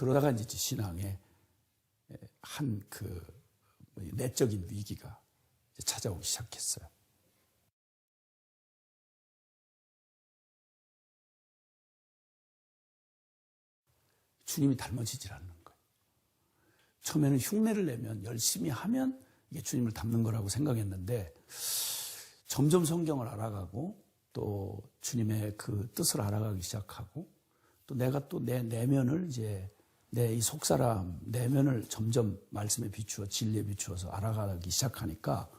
그러다가 이제 신앙에 한 내적인 위기가 찾아오기 시작했어요. 주님이 닮아지질 않는 거예요. 처음에는 흉내를 내면, 열심히 하면 이게 주님을 닮는 거라고 생각했는데, 점점 성경을 알아가고 또 주님의 그 뜻을 알아가기 시작하고, 또 내가 또 내 내면을 이제 내 이 속사람 내면을 점점 말씀에 비추어 진리에 비추어서 알아가기 시작하니까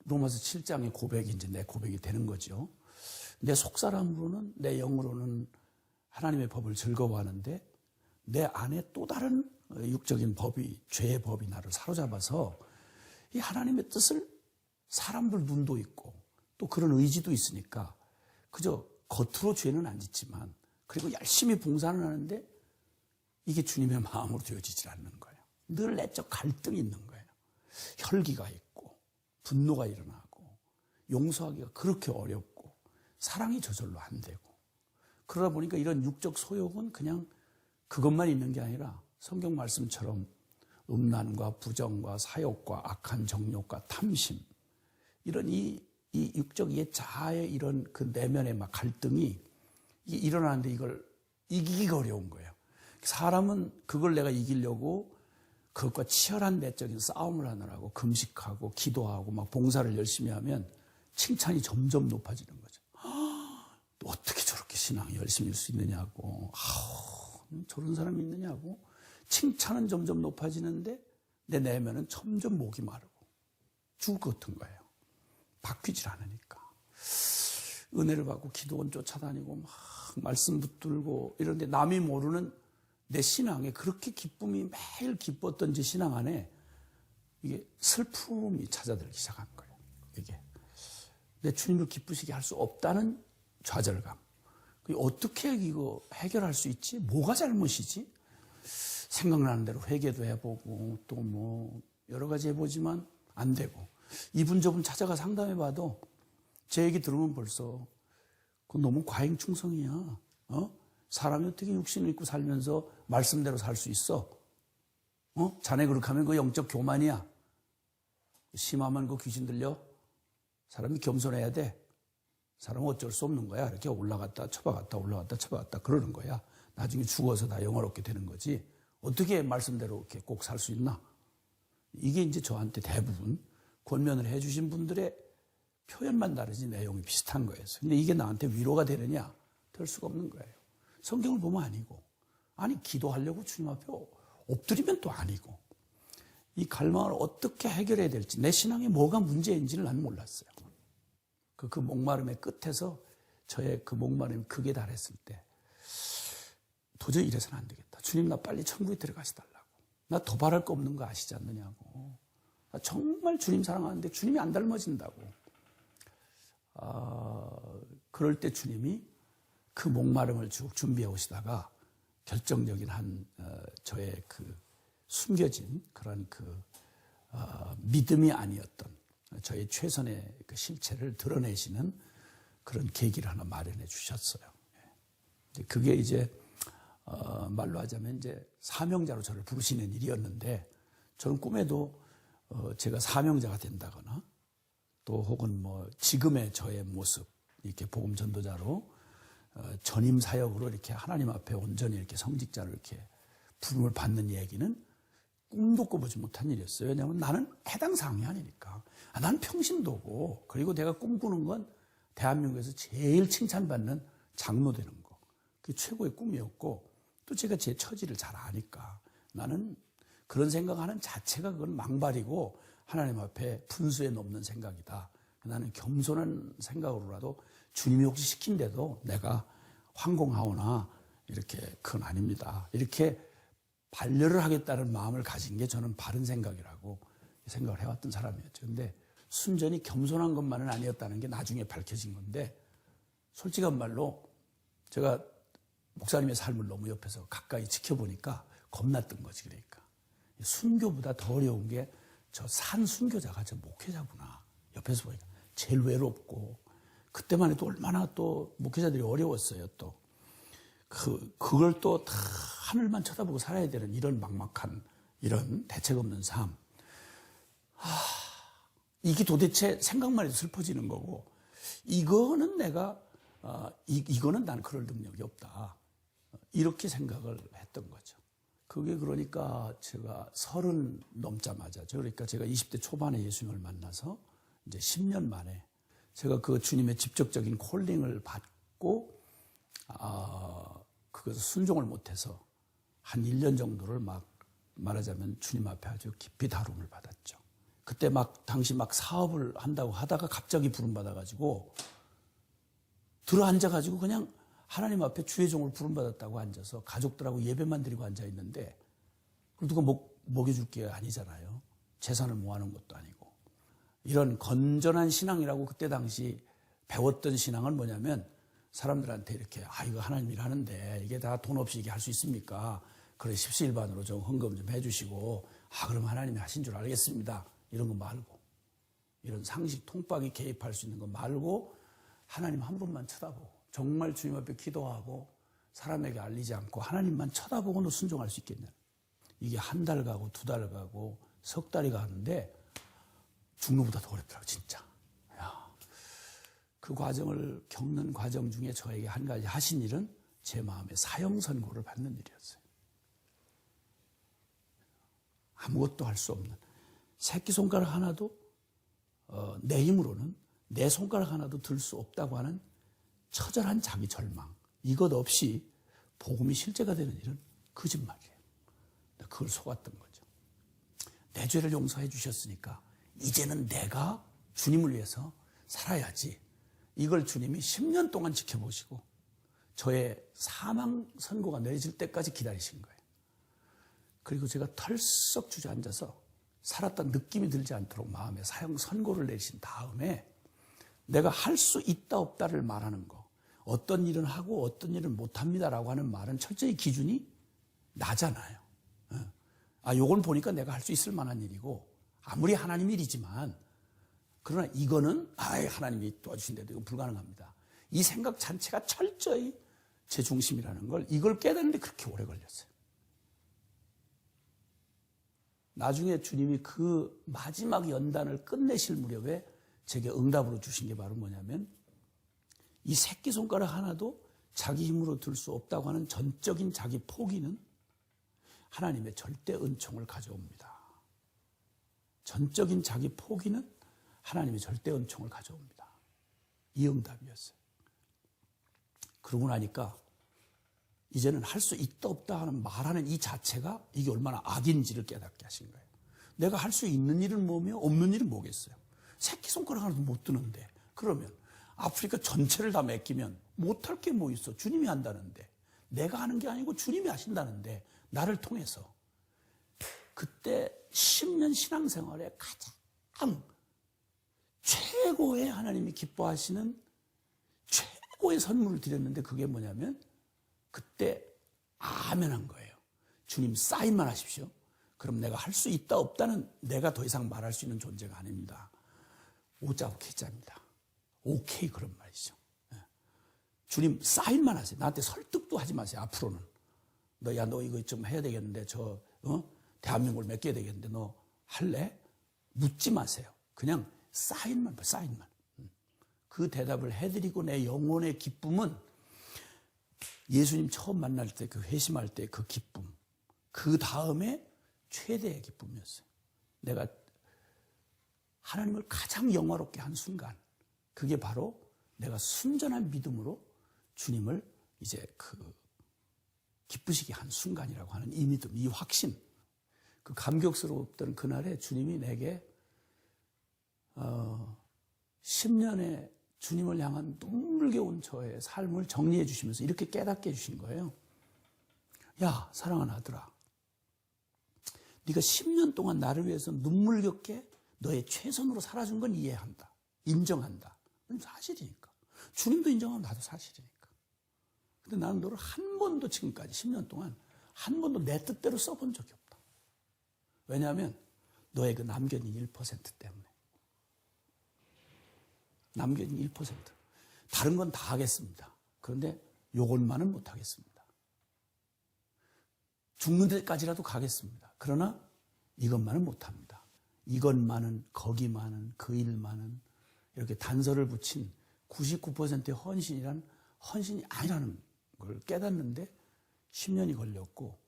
로마서 7장의 고백이 이제 내 고백이 되는 거죠. 내 속사람으로는, 내 영으로는 하나님의 법을 즐거워하는데 내 안에 또 다른 육적인 법이, 죄의 법이 나를 사로잡아서 이 하나님의 뜻을, 사람들 눈도 있고 또 그런 의지도 있으니까 그저 겉으로 죄는 안 짓지만, 그리고 열심히 봉사는 하는데 이게 주님의 마음으로 되어지질 않는 거예요. 늘 내적 갈등이 있는 거예요. 혈기가 있고 분노가 일어나고 용서하기가 그렇게 어렵고 사랑이 저절로 안 되고, 그러다 보니까 이런 육적 소욕은 그냥 그것만 있는 게 아니라 성경 말씀처럼 음란과 부정과 사욕과 악한 정욕과 탐심, 이런 이 육적 자아의 이런 그 내면의 막 갈등이 일어나는데 이걸 이기기가 어려운 거예요. 사람은 그걸 내가 이기려고 그것과 치열한 내적인 싸움을 하느라고 금식하고 기도하고 막 봉사를 열심히 하면 칭찬이 점점 높아지는 거죠. 어떻게 저렇게 신앙이 열심히 할 수 있느냐고, 저런 사람이 있느냐고. 칭찬은 점점 높아지는데 내 내면은 점점 목이 마르고 죽을 것 같은 거예요. 바뀌질 않으니까. 은혜를 받고 기도원 쫓아다니고 막 말씀 붙들고 이런데 남이 모르는 내 신앙에 그렇게 기쁨이 매일 기뻤던 제 신앙 안에 이게 슬픔이 찾아들기 시작한 거예요. 이게 내 주님을 기쁘시게 할 수 없다는 좌절감. 어떻게 이거 해결할 수 있지? 뭐가 잘못이지? 생각나는 대로 회개도 해보고 또 뭐 여러 가지 해보지만 안 되고, 이분 저분 찾아가 상담해봐도 제 얘기 들으면 벌써 그건 너무 과잉 충성이야. 사람이 어떻게 육신을 입고 살면서 말씀대로 살 수 있어? 자네 그렇게 하면 그 영적 교만이야. 심하면 그 귀신 들려? 사람이 겸손해야 돼. 사람은 어쩔 수 없는 거야. 이렇게 올라갔다 쳐박았다 올라갔다 쳐박았다 그러는 거야. 나중에 죽어서 다 영화롭게 되는 거지. 어떻게 말씀대로 이렇게 꼭 살 수 있나? 이게 이제 저한테 대부분 권면을 해주신 분들의 표현만 다르지 내용이 비슷한 거예요. 근데 이게 나한테 위로가 되느냐? 될 수가 없는 거예요. 성경을 보면 아니고, 아니 기도하려고 주님 앞에 엎드리면 또 아니고, 이 갈망을 어떻게 해결해야 될지, 내 신앙에 뭐가 문제인지를 나는 몰랐어요. 그 목마름의 끝에서 저의 그 목마름이 극에 달했을 때 도저히 이래서는 안 되겠다. 주님 나 빨리 천국에 들어가시달라고. 나 더 바랄 거 없는 거 아시지 않느냐고. 나 정말 주님 사랑하는데 주님이 안 닮아진다고. 그럴 때 주님이 그 목마름을 쭉 준비해 오시다가 결정적인 저의 그 숨겨진 그런 믿음이 아니었던 저의 최선의 그 실체를 드러내시는 그런 계기를 하나 마련해 주셨어요. 그게 이제 말로 하자면 이제 사명자로 저를 부르시는 일이었는데, 저는 꿈에도 제가 사명자가 된다거나 또 혹은 뭐 지금의 저의 모습, 이렇게 복음 전도자로 전임 사역으로 이렇게 하나님 앞에 온전히 이렇게 성직자로 이렇게 부름을 받는 얘기는 꿈도 꿔보지 못한 일이었어요. 왜냐하면 나는 해당 사항이 아니니까. 나는 평신도고, 그리고 내가 꿈꾸는 건 대한민국에서 제일 칭찬받는 장로 되는 거. 그게 최고의 꿈이었고, 또 제가 제 처지를 잘 아니까 나는 그런 생각하는 자체가 그건 망발이고 하나님 앞에 분수에 넘는 생각이다. 나는 겸손한 생각으로라도 주님이 혹시 시킨데도 내가 황공하오나 이렇게 그건 아닙니다. 이렇게 반려를 하겠다는 마음을 가진 게 저는 바른 생각이라고 생각을 해왔던 사람이었죠. 근데 순전히 겸손한 것만은 아니었다는 게 나중에 밝혀진 건데, 솔직한 말로 제가 목사님의 삶을 너무 옆에서 가까이 지켜보니까 겁났던 거지. 그러니까 순교보다 더 어려운 게 저 산 순교자가 저 목회자구나. 옆에서 보니까 제일 외롭고, 그때만 해도 얼마나 또 목회자들이 어려웠어요. 또 그걸 또 다 하늘만 쳐다보고 살아야 되는 이런 막막한, 이런 대책 없는 삶. 이게 도대체 생각만 해도 슬퍼지는 거고, 이거는 이거는 난 그럴 능력이 없다. 이렇게 생각을 했던 거죠. 그게 그러니까 제가 30 넘자마자, 그러니까 제가 20대 초반에 예수님을 만나서 이제 10년 만에 제가 그 주님의 직접적인 콜링을 받고, 그것을 순종을 못해서 한 1년 정도를 막 말하자면 주님 앞에 아주 깊이 다룸을 받았죠. 그때 당시 사업을 한다고 하다가 갑자기 부름받아가지고 들어앉아가지고 그냥 하나님 앞에 주의 종을 부름받았다고 앉아서 가족들하고 예배만 드리고 앉아있는데, 누가 먹여줄 게 아니잖아요. 재산을 모아놓은 것도 아니고. 이런 건전한 신앙이라고 그때 당시 배웠던 신앙은 뭐냐면, 사람들한테 이렇게 이거 하나님 일하는데 이게 다 돈 없이 이게 할 수 있습니까? 그래 십시일반으로 좀 헌금 좀 해주시고, 그럼 하나님이 하신 줄 알겠습니다. 이런 거 말고, 이런 상식 통박이 개입할 수 있는 거 말고, 하나님 한 분만 쳐다보고 정말 주님 앞에 기도하고 사람에게 알리지 않고 하나님만 쳐다보고는 순종할 수 있겠냐. 이게 한 달 가고 2달 가고 석 달이 가는데 죽는 것보다 더 어렵더라고 진짜. 그 과정을 겪는 과정 중에 저에게 한 가지 하신 일은 제 마음에 사형 선고를 받는 일이었어요. 아무것도 할 수 없는, 새끼손가락 하나도 내 힘으로는 내 손가락 하나도 들 수 없다고 하는 처절한 자기 절망, 이것 없이 복음이 실제가 되는 일은 거짓말이에요. 그걸 속았던 거죠. 내 죄를 용서해 주셨으니까 이제는 내가 주님을 위해서 살아야지. 이걸 주님이 10년 동안 지켜보시고 저의 사망 선고가 내려질 때까지 기다리신 거예요. 그리고 제가 털썩 주저앉아서 살았다는 느낌이 들지 않도록 마음에 사형 선고를 내리신 다음에, 내가 할 수 있다 없다를 말하는 거, 어떤 일은 하고 어떤 일은 못합니다라고 하는 말은 철저히 기준이 나잖아요. 요건 보니까 내가 할 수 있을 만한 일이고, 아무리 하나님 일이지만, 그러나 이거는 하나님이 도와주신데도 이건 불가능합니다. 이 생각 자체가 철저히 제 중심이라는 걸, 이걸 깨닫는데 그렇게 오래 걸렸어요. 나중에 주님이 그 마지막 연단을 끝내실 무렵에 제게 응답으로 주신 게 바로 뭐냐면, 이 새끼손가락 하나도 자기 힘으로 들 수 없다고 하는 전적인 자기 포기는 하나님의 절대 은총을 가져옵니다. 전적인 자기 포기는 하나님의 절대 은총을 가져옵니다. 이 응답이었어요. 그러고 나니까 이제는 할 수 있다 없다 하는 말하는 이 자체가 이게 얼마나 악인지를 깨닫게 하신 거예요. 내가 할 수 있는 일은 뭐며 없는 일은 뭐겠어요. 새끼손가락 하나도 못 드는데, 그러면 아프리카 전체를 다 맡기면 못할 게 뭐 있어. 주님이 한다는데, 내가 하는 게 아니고 주님이 하신다는데, 나를 통해서. 그때 10년 신앙생활에 가장 최고의 하나님이 기뻐하시는 최고의 선물을 드렸는데, 그게 뭐냐면 그때 아멘 한 거예요. 주님 사인만 하십시오. 그럼 내가 할 수 있다 없다는 내가 더 이상 말할 수 있는 존재가 아닙니다. 오자 오케이자입니다. 오케이, 그런 말이죠. 주님 사인만 하세요. 나한테 설득도 하지 마세요. 앞으로는 너 이거 좀 해야 되겠는데, 대한민국을 맡겨야 되겠는데 너 할래? 묻지 마세요. 그냥 사인만. 그 대답을 해드리고 내 영혼의 기쁨은 예수님 처음 만날 때 그 회심할 때 그 기쁨, 그 다음에 최대의 기쁨이었어요. 내가 하나님을 가장 영화롭게 한 순간, 그게 바로 내가 순전한 믿음으로 주님을 이제 기쁘시게 한 순간이라고 하는 이 믿음, 이 확신, 그 감격스러웠던 그날에 주님이 내게 10년의 주님을 향한 눈물겨운 저의 삶을 정리해 주시면서 이렇게 깨닫게 해주신 거예요. 야, 사랑하는 아들아, 네가 10년 동안 나를 위해서 눈물겹게 너의 최선으로 살아준 건 이해한다. 인정한다. 그건 사실이니까. 주님도 인정하면 나도 사실이니까. 근데 나는 너를 한 번도 지금까지 10년 동안 한 번도 내 뜻대로 써본 적이 없다. 왜냐하면 너의 그 남겨진 1% 때문에. 남겨진 1%. 다른 건 다 하겠습니다. 그런데 요것만은 못 하겠습니다. 죽는 데까지라도 가겠습니다. 그러나 이것만은 못합니다. 이것만은, 거기만은, 그 일만은 이렇게 단서를 붙인 99%의 헌신이란 헌신이 아니라는 걸 깨닫는데 10년이 걸렸고,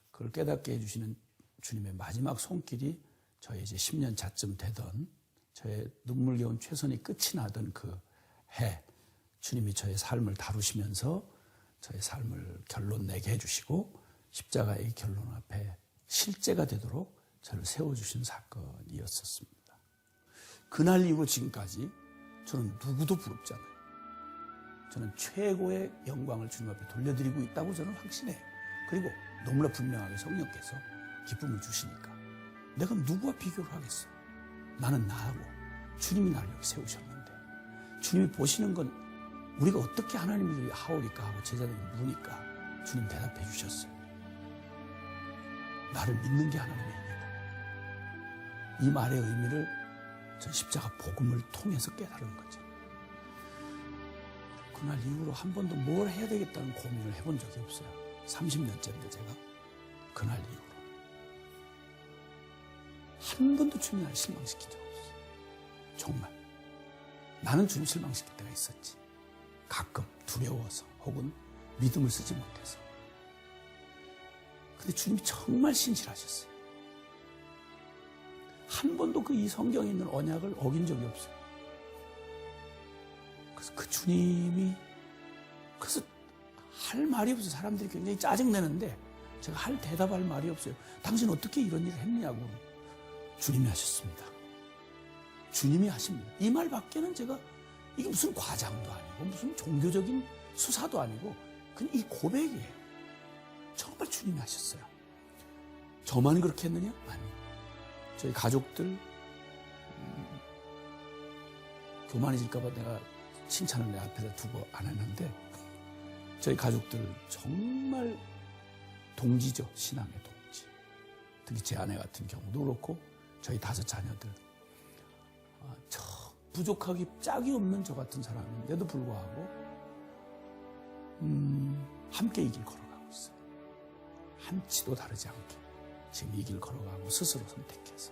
그걸 깨닫게 해주시는 주님의 마지막 손길이 저의 이제 10년 차쯤 되던, 저의 눈물겨운 최선이 끝이 나던 그 해, 주님이 저의 삶을 다루시면서 저의 삶을 결론 내게 해주시고 십자가의 결론 앞에 실제가 되도록 저를 세워주신 사건이었었습니다. 그날 이후로 지금까지 저는 누구도 부럽지 않아요. 저는 최고의 영광을 주님 앞에 돌려드리고 있다고 저는 확신해요. 그리고 너무나 분명하게 성령께서 기쁨을 주시니까 내가 누구와 비교를 하겠어. 나는 나하고 주님이 나를 여기 세우셨는데, 주님이 보시는 건 우리가 어떻게 하나님을 하오리까 하고 제자들이 물으니까 주님 대답해 주셨어요. 나를 믿는 게 하나님의 일이다. 이 말의 의미를 전 십자가 복음을 통해서 깨달은 거죠. 그날 이후로 한 번도 뭘 해야 되겠다는 고민을 해본 적이 없어요. 30년째인데 제가 그날 이후로 한 번도 주님 나를 실망시킨 적 없어요. 정말. 나는 주님 실망시킬 때가 있었지. 가끔 두려워서 혹은 믿음을 쓰지 못해서. 근데 주님이 정말 신실하셨어요. 한 번도 그 이 성경에 있는 언약을 어긴 적이 없어요. 그래서 그 주님이, 그래서 할 말이 없어요. 사람들이 굉장히 짜증내는데 제가 대답할 말이 없어요. 당신 어떻게 이런 일을 했냐고. 주님이 하셨습니다. 주님이 하십니다. 이 말밖에는 제가, 이게 무슨 과장도 아니고 무슨 종교적인 수사도 아니고 그냥 이 고백이에요. 정말 주님이 하셨어요. 저만 그렇게 했느냐? 아니요. 저희 가족들 교만해질까봐 내가 칭찬을 내 앞에다 두고 안 했는데, 저희 가족들 정말 동지죠. 신앙의 동지. 특히 제 아내 같은 경우도 그렇고 저희 5 자녀들, 저 부족하기 짝이 없는 저 같은 사람인데도 불구하고 함께 이 길 걸어가고 있어요. 한치도 다르지 않게 지금 이 길 걸어가고 스스로 선택해서.